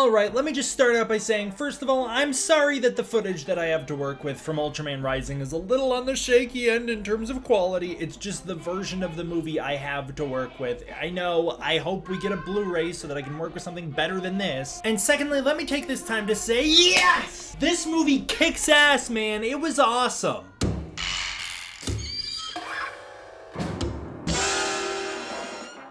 Alright, let me just start out by saying, first of all, I'm sorry that the footage that I have to work with from Ultraman Rising is a little on the shaky end in terms of quality. It's just the version of the movie I have to work with. I know, I hope we get a Blu-ray so that I can work with something better than this. And secondly, let me take this time to say, yes! This movie kicks ass, man. It was awesome.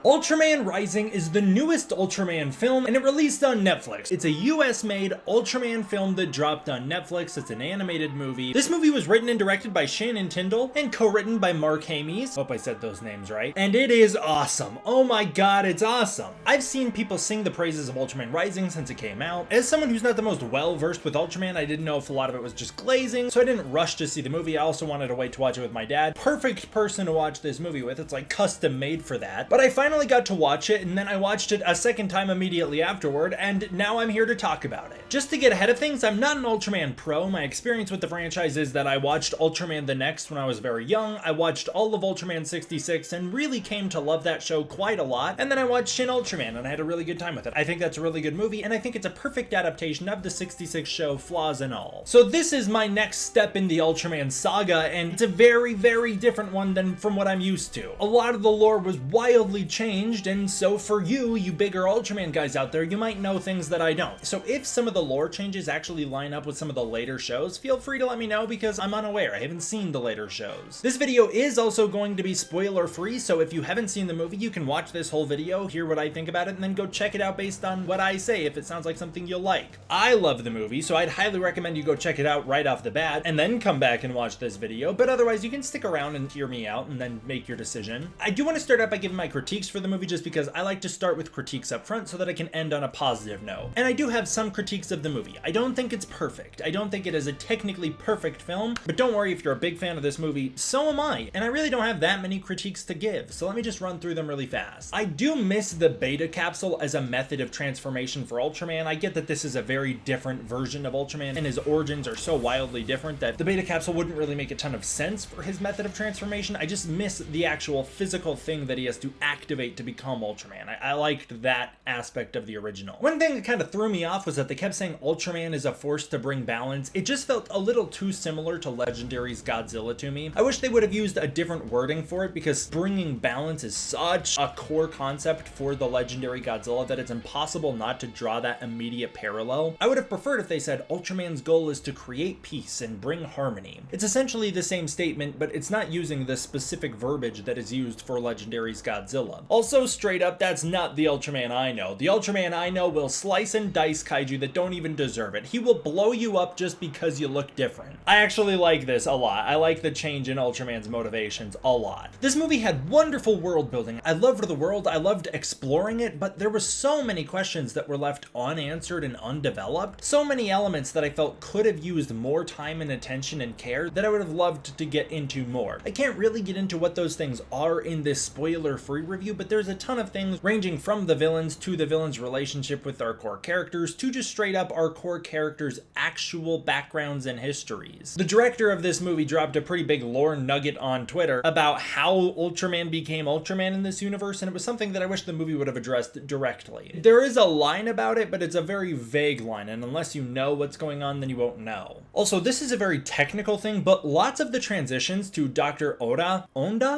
Ultraman Rising is the newest Ultraman film, and it released on Netflix. It's a US-made Ultraman film that dropped on Netflix. It's an animated movie. This movie was written and directed by Shin and co-written by Mark Hamies. Hope I said those names right. And it is awesome. Oh my god, it's awesome. I've seen people sing the praises of Ultraman Rising since it came out. As someone who's not the most well-versed with Ultraman, I didn't know if a lot of it was just glazing, so I didn't rush to see the movie. I also wanted to wait to watch it with my dad. Perfect person to watch this movie with. It's like custom made for that. But I finally got to watch it, and then I watched it a second time immediately afterward, and now I'm here to talk about it. Just to get ahead of things, I'm not an Ultraman pro. My experience with the franchise is that I watched Ultraman the Next when I was very young. I watched all of Ultraman 66 and really came to love that show quite a lot, and then I watched Shin Ultraman and I had a really good time with it. I think that's a really good movie, and I think it's a perfect adaptation of the 66 show, flaws and all. So this is my next step in the Ultraman saga, and it's a very, very different one than from what I'm used to. A lot of the lore was wildly changed, and so for you bigger Ultraman guys out there, you might know things that I don't. So if some of the lore changes actually line up with some of the later shows, feel free to let me know because I'm unaware. I haven't seen the later shows. This video is also going to be spoiler free, so if you haven't seen the movie, you can watch this whole video, hear what I think about it, and then go check it out based on what I say if it sounds like something you'll like. I love the movie, so I'd highly recommend you go check it out right off the bat, and then come back and watch this video, but otherwise you can stick around and hear me out and then make your decision. I do want to start out by giving my critiques for the movie just because I like to start with critiques up front so that I can end on a positive note. And I do have some critiques of the movie. I don't think it's perfect. I don't think it is a technically perfect film, but don't worry if you're a big fan of this movie, so am I. And I really don't have that many critiques to give, so let me just run through them really fast. I do miss the beta capsule as a method of transformation for Ultraman. I get that this is a very different version of Ultraman and his origins are so wildly different that the beta capsule wouldn't really make a ton of sense for his method of transformation. I just miss the actual physical thing that he has to activate to become Ultraman. I liked that aspect of the original. One thing that kind of threw me off was that they kept saying Ultraman is a force to bring balance. It just felt a little too similar to Legendary's Godzilla to me. I wish they would have used a different wording for it because bringing balance is such a core concept for the Legendary Godzilla that it's impossible not to draw that immediate parallel. I would have preferred if they said Ultraman's goal is to create peace and bring harmony. It's essentially the same statement, but it's not using the specific verbiage that is used for Legendary's Godzilla. Also, straight up, that's not the Ultraman I know. The Ultraman I know will slice and dice kaiju that don't even deserve it. He will blow you up just because you look different. I actually like this a lot. I like the change in Ultraman's motivations a lot. This movie had wonderful world building. I loved the world, I loved exploring it, but there were so many questions that were left unanswered and undeveloped. So many elements that I felt could have used more time and attention and care that I would have loved to get into more. I can't really get into what those things are in this spoiler-free review, but there's a ton of things ranging from the villains to the villains' relationship with our core characters to just straight up our core characters' actual backgrounds and histories. The director of this movie dropped a pretty big lore nugget on Twitter about how Ultraman became Ultraman in this universe, and it was something that I wish the movie would have addressed directly. There is a line about it, but it's a very vague line, and unless you know what's going on, then you won't know. Also, this is a very technical thing, but lots of the transitions to Dr. Onda?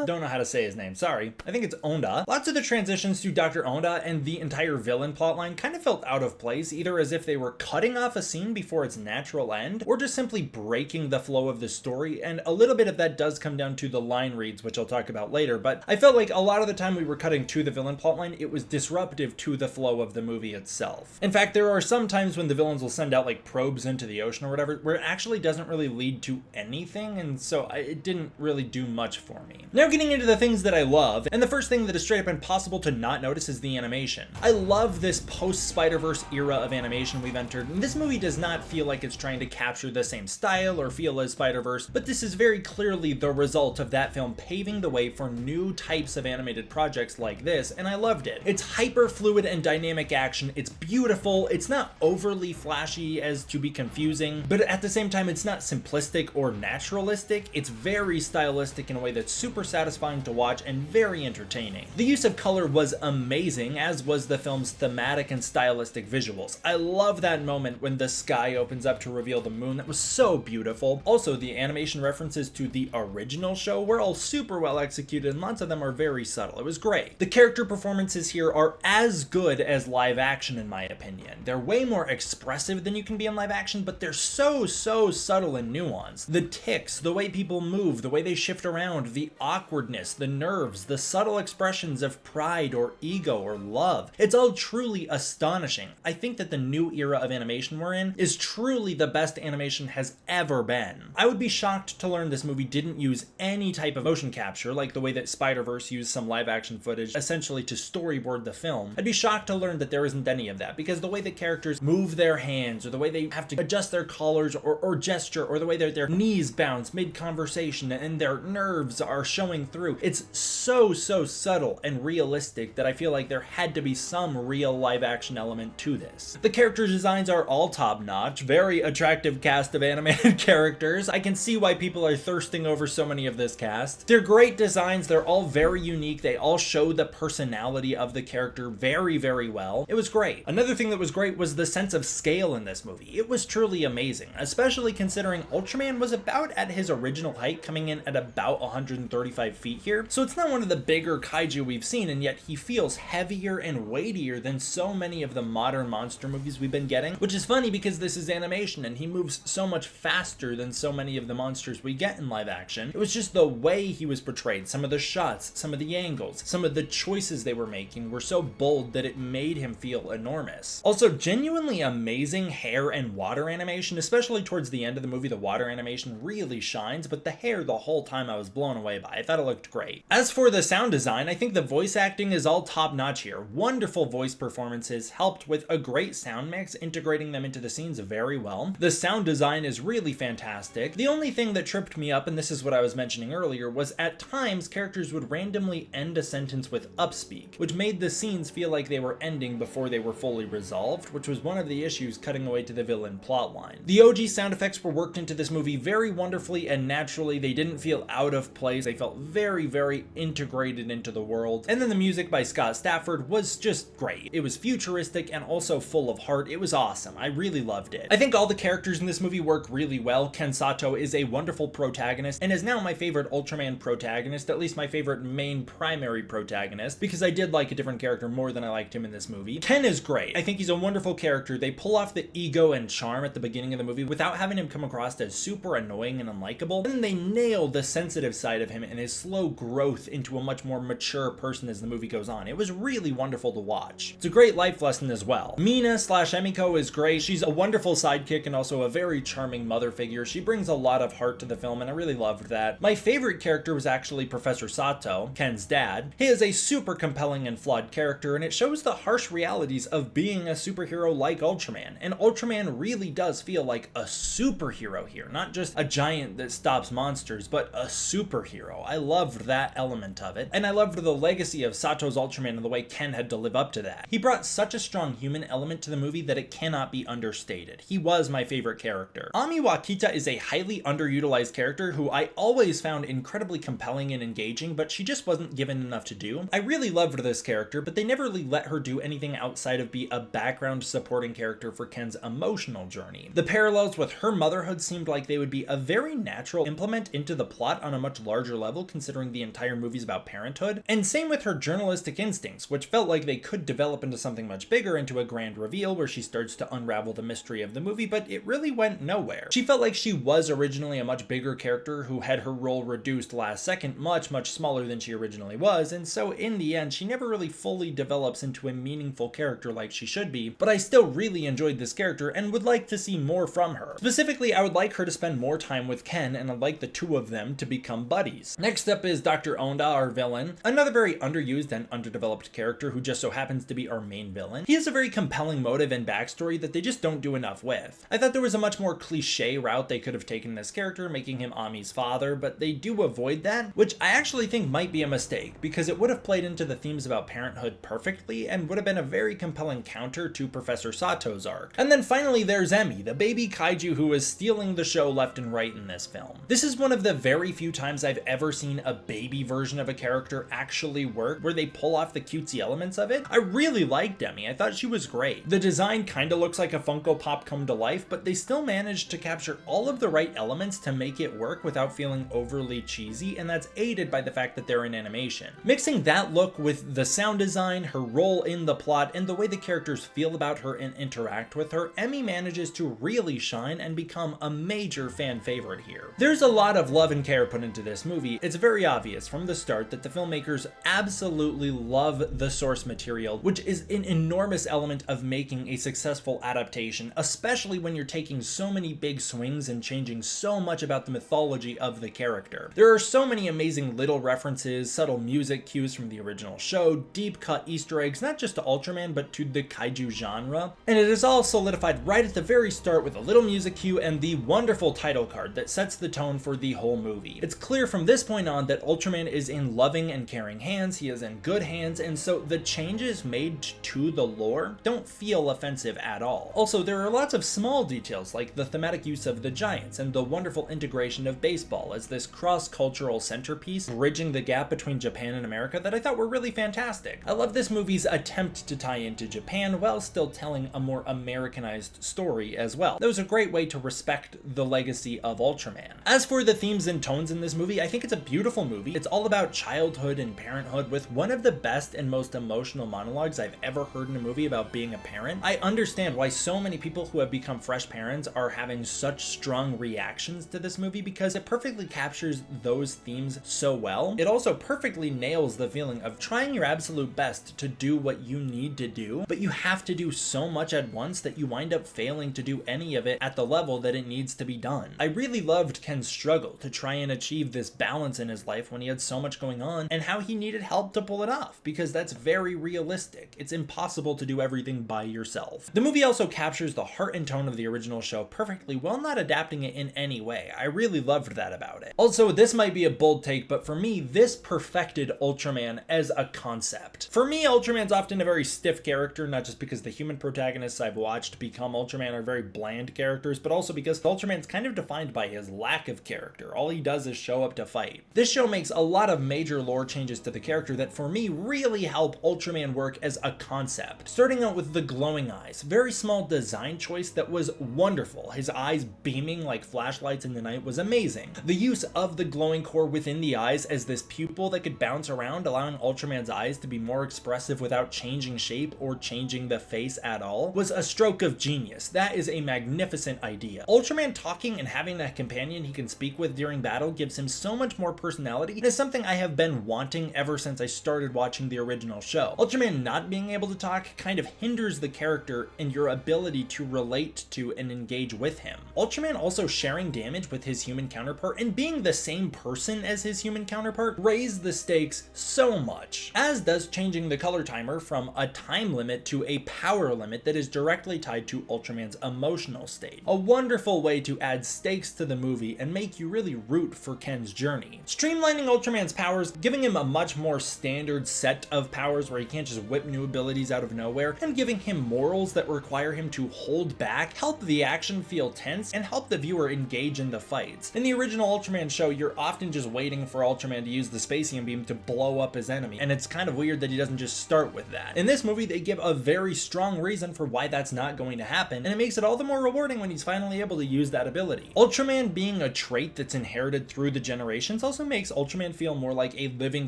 Don't know how to say his name, sorry. I think it's Onda. Lots of the transitions to Dr. Onda and the entire villain plotline kind of felt out of place, either as if they were cutting off a scene before its natural end, or just simply breaking the flow of the story, and a little bit of that does come down to the line reads, which I'll talk about later, but I felt like a lot of the time we were cutting to the villain plotline, it was disruptive to the flow of the movie itself. In fact, there are some times when the villains will send out like probes into the ocean or whatever, where it actually doesn't really lead to anything, and so it didn't really do much for me. Now getting into the things that I love, and the first thing that is straight up impossible to not notice is the animation. I love this post-Spider-Verse era of animation we've entered, and this movie does not feel like it's trying to capture the same style or feel as Spider-Verse, but this is very clearly the result of that film paving the way for new types of animated projects like this, and I loved it. It's hyper-fluid and dynamic action, it's beautiful, it's not overly flashy as to be confusing, but at the same time it's not simplistic or naturalistic, it's very stylistic in a way that's super satisfying to watch and very entertaining. The use of color was amazing, as was the film's thematic and stylistic visuals. I love that moment when the sky opens up to reveal the moon. That was so beautiful. Also, the animation references to the original show were all super well executed, and lots of them are very subtle. It was great. The character performances here are as good as live action in my opinion. They're way more expressive than you can be in live action, but they're so subtle and nuanced. The tics, the way people move, the way they shift around, the awkwardness, the nerves, the subtle expressions of pride or ego or love. It's all truly astonishing. I think that the new era of animation we're in is truly the best animation has ever been. I would be shocked to learn this movie didn't use any type of motion capture, like the way that Spider-Verse used some live action footage essentially to storyboard the film. I'd be shocked to learn that there isn't any of that, because the way that characters move their hands, or the way they have to adjust their collars or gesture, or the way that their knees bounce mid-conversation and their nerves are showing through, it's so subtle and realistic that I feel like there had to be some real live action element to this. The character designs are all top-notch, very attractive cast of animated characters. I can see why people are thirsting over so many of this cast. They're great designs, they're all very unique, they all show the personality of the character very well. It was great. Another thing that was great was the sense of scale in this movie. It was truly amazing, especially considering Ultraman was about at his original height, coming in at about 135 feet here. So it's not one of the bigger kaiju we've seen, and yet he feels heavier and weightier than so many of the modern monster movies we've been getting, which is funny because this is animation and he moves so much faster than so many of the monsters we get in live action. It was just the way he was portrayed, some of the shots, some of the angles, some of the choices they were making were so bold that it made him feel enormous. Also, genuinely amazing hair and water animation, especially towards the end of the movie. The water animation really shines, but the hair the whole time I was blown away by. I thought it looked great. As for the sound design, I think the voice acting is all top notch here. Wonderful voice performances helped with a great sound mix, integrating them into the scenes very well. The sound design is really fantastic. The only thing that tripped me up, and this is what I was mentioning earlier, was at times characters would randomly end a sentence with upspeak, which made the scenes feel like they were ending before they were fully resolved, which was one of the issues cutting away to the villain plotline. The OG sound effects were worked into this movie very wonderfully and naturally. They didn't feel out of place. They felt very integrated into the world. And then the music by Scott Stafford was just great. It was futuristic and also full of heart. It was awesome. I really loved it. I think all the characters in this movie work really well. Ken Sato is a wonderful protagonist and is now my favorite Ultraman protagonist, at least my favorite main primary protagonist, because I did like a different character more than I liked him in this movie. Ken is great. I think he's a wonderful character. They pull off the ego and charm at the beginning of the movie without having him come across as super annoying and unlikable. And then they nail the sensitive side of him and his slow growth into a much more mature person as the movie goes on. It was really wonderful to watch. It's a great life lesson as well. Mina/Emiko is great. She's a wonderful sidekick and also a very charming mother figure. She brings a lot of heart to the film and I really loved that. My favorite character was actually Professor Sato, Ken's dad. He is a super compelling and flawed character, and it shows the harsh realities of being a superhero like Ultraman. And Ultraman really does feel like a superhero here, not just a giant that stops monsters, but a superhero. I loved that element of it, and I loved the legacy of Sato's Ultraman and the way Ken had to live up to that. He brought such a strong human element to the movie that it cannot be understated. He was my favorite character. Ami Wakita is a highly underutilized character who I always found incredibly compelling and engaging, but she just wasn't given enough to do. I really loved this character, but they never really let her do anything outside of be a background supporting character for Ken's emotional journey. The parallels with her motherhood seemed like they would be a very natural implement into the plot on a much larger level, considering the entire movie's about parenthood. And same with her journalistic instincts, which felt like they could develop into something much bigger, into a grand reveal where she starts to unravel the mystery of the movie, but it really went nowhere. She felt like she was originally a much bigger character who had her role reduced last second, much smaller than she originally was, and so in the end she never really fully develops into a meaningful character like she should be, but I still really enjoyed this character and would like to see more from her. Specifically, I would like her to spend more time with Ken, and I'd like the two of them to become buddies. Next up is Dr. Onda, our villain, another very underused and underdeveloped character who just so happens to be our main villain. He has a very compelling motive and backstory that they just don't do enough with. I thought there was a much more cliche route they could have taken this character, making him Ami's father, but they do avoid that, which I actually think might be a mistake, because it would have played into the themes about parenthood perfectly and would have been a very compelling counter to Professor Sato's arc. And then finally there's Emmy, the baby kaiju who is stealing the show left and right in this film. This is one of the very few times I've ever seen a baby version of a character actually actually work, where they pull off the cutesy elements of it. I really liked Demi. I thought she was great. The design kind of looks like a Funko Pop come to life, but they still managed to capture all of the right elements to make it work without feeling overly cheesy, and that's aided by the fact that they're in animation. Mixing that look with the sound design, her role in the plot, and the way the characters feel about her and interact with her, Emmy manages to really shine and become a major fan favorite here. There's a lot of love and care put into this movie. It's very obvious from the start that the filmmakers absolutely love the source material, which is an enormous element of making a successful adaptation, especially when you're taking so many big swings and changing so much about the mythology of the character. There are so many amazing little references, subtle music cues from the original show, deep cut Easter eggs, not just to Ultraman, but to the Kaiju genre, and it is all solidified right at the very start with a little music cue and the wonderful title card that sets the tone for the whole movie. It's clear from this point on that Ultraman is in loving and caring hands, he is in good hands, and so the changes made to the lore don't feel offensive at all. Also, there are lots of small details like the thematic use of the Giants and the wonderful integration of baseball as this cross-cultural centerpiece bridging the gap between Japan and America that I thought were really fantastic. I love this movie's attempt to tie into Japan while still telling a more Americanized story as well. That was a great way to respect the legacy of Ultraman. As for the themes and tones in this movie, I think it's a beautiful movie. It's all about childhood and parenthood with one of the best and most emotional monologues I've ever heard in a movie about being a parent. I understand why so many people who have become fresh parents are having such strong reactions to this movie because it perfectly captures those themes so well. It also perfectly nails the feeling of trying your absolute best to do what you need to do, but you have to do so much at once that you wind up failing to do any of it at the level that it needs to be done. I really loved Ken's struggle to try and achieve this balance in his life when he had so much going on, and how he needed help to pull it off, because that's very realistic. It's impossible to do everything by yourself. The movie also captures the heart and tone of the original show perfectly while not adapting it in any way. I really loved that about it. Also, this might be a bold take, but for me, this perfected Ultraman as a concept. For me, Ultraman's often a very stiff character, not just because the human protagonists I've watched become Ultraman are very bland characters, but also because Ultraman's kind of defined by his lack of character. All he does is show up to fight. This show makes a lot of major lore changes to the character that for me really help Ultraman work as a concept. Starting out with the glowing eyes, very small design choice that was wonderful. His eyes beaming like flashlights in the night was amazing. The use of the glowing core within the eyes as this pupil that could bounce around, allowing Ultraman's eyes to be more expressive without changing shape or changing the face at all, was a stroke of genius. That is a magnificent idea. Ultraman talking and having that companion he can speak with during battle gives him so much more personality, and is something I have been wanting ever since I started watching the original show. Ultraman not being able to talk kind of hinders the character and your ability to relate to and engage with him. Ultraman also sharing damage with his human counterpart and being the same person as his human counterpart raised the stakes so much, as does changing the color timer from a time limit to a power limit that is directly tied to Ultraman's emotional state. A wonderful way to add stakes to the movie and make you really root for Ken's journey. Streamlining Ultraman's powers, giving him a much more standard set of powers where he can't just whip new abilities out of nowhere, and giving him morals that require him to hold back, help the action feel tense, and help the viewer engage in the fights. In the original Ultraman show, you're often just waiting for Ultraman to use the Spacium Beam to blow up his enemy, and it's kind of weird that he doesn't just start with that. In this movie, they give a very strong reason for why that's not going to happen, and it makes it all the more rewarding when he's finally able to use that ability. Ultraman being a trait that's inherited through the generations also makes Ultraman feel more like a living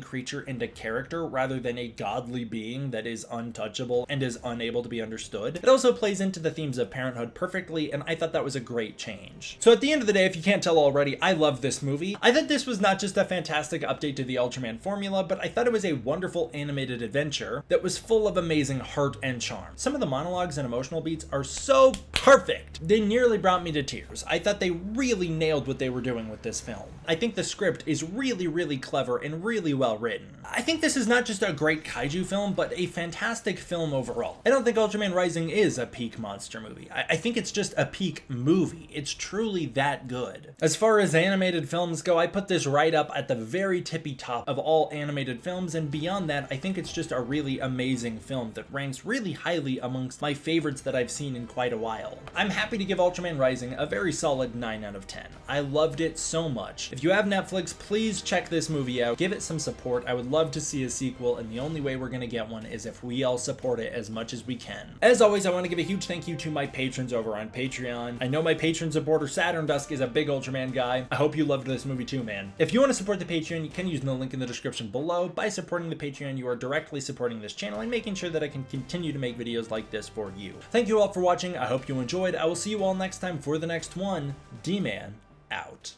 creature and a character rather than a godly being that is untouchable and is unable to be understood. It also plays into the themes of parenthood perfectly, and I thought that was a great change. So at the end of the day, if you can't tell already, I love this movie. I thought this was not just a fantastic update to the Ultraman formula, but I thought it was a wonderful animated adventure that was full of amazing heart and charm. Some of the monologues and emotional beats are so perfect. They nearly brought me to tears. I thought they really nailed what they were doing with this film. I think the script is really clever and really well written. I think this is not just a great kaiju film, but a fantastic film overall. I don't think Ultraman Rising is a peak monster movie. I think it's just a peak movie. It's truly that good. As far as animated films go, I put this right up at the very tippy top of all animated films, and beyond that, I think it's just a really amazing film that ranks really highly amongst my favorites that I've seen in quite a while. I'm happy to give Ultraman Rising a very solid 9 out of 10. I loved it so much. If you have Netflix, please check this movie out. Give it some support. I would love to see a sequel, and the only way we're gonna get one is if we all support it as much as we can. As always, I want to give a huge thank you to my patrons over on Patreon. I know my patron supporter Saturn Dusk is a big Ultraman guy. I hope you loved this movie too, man. If you want to support the Patreon, you can use the link in the description below. By supporting the Patreon, you are directly supporting this channel and making sure that I can continue to make videos like this for you. Thank you all for watching. I hope you enjoyed. I will see you all next time for the next one. D-Man out.